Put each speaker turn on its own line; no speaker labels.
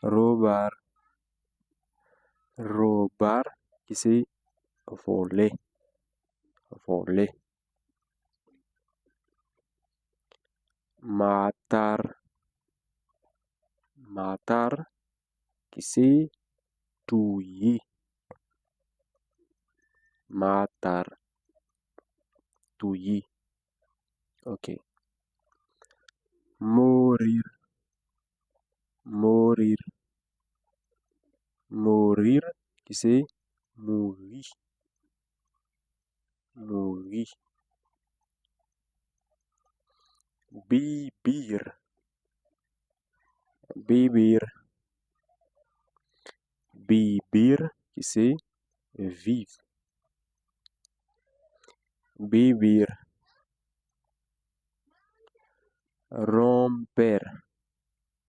roubar, roubar qui c'est voler, voler. Matar, matar qui c'est tuer, matar, tuer. Ok. Mourir, mourir, mourir qui c'est mourir, mourir. Bibir, bibir, bibir qui c'est vivre, bibir. Romper,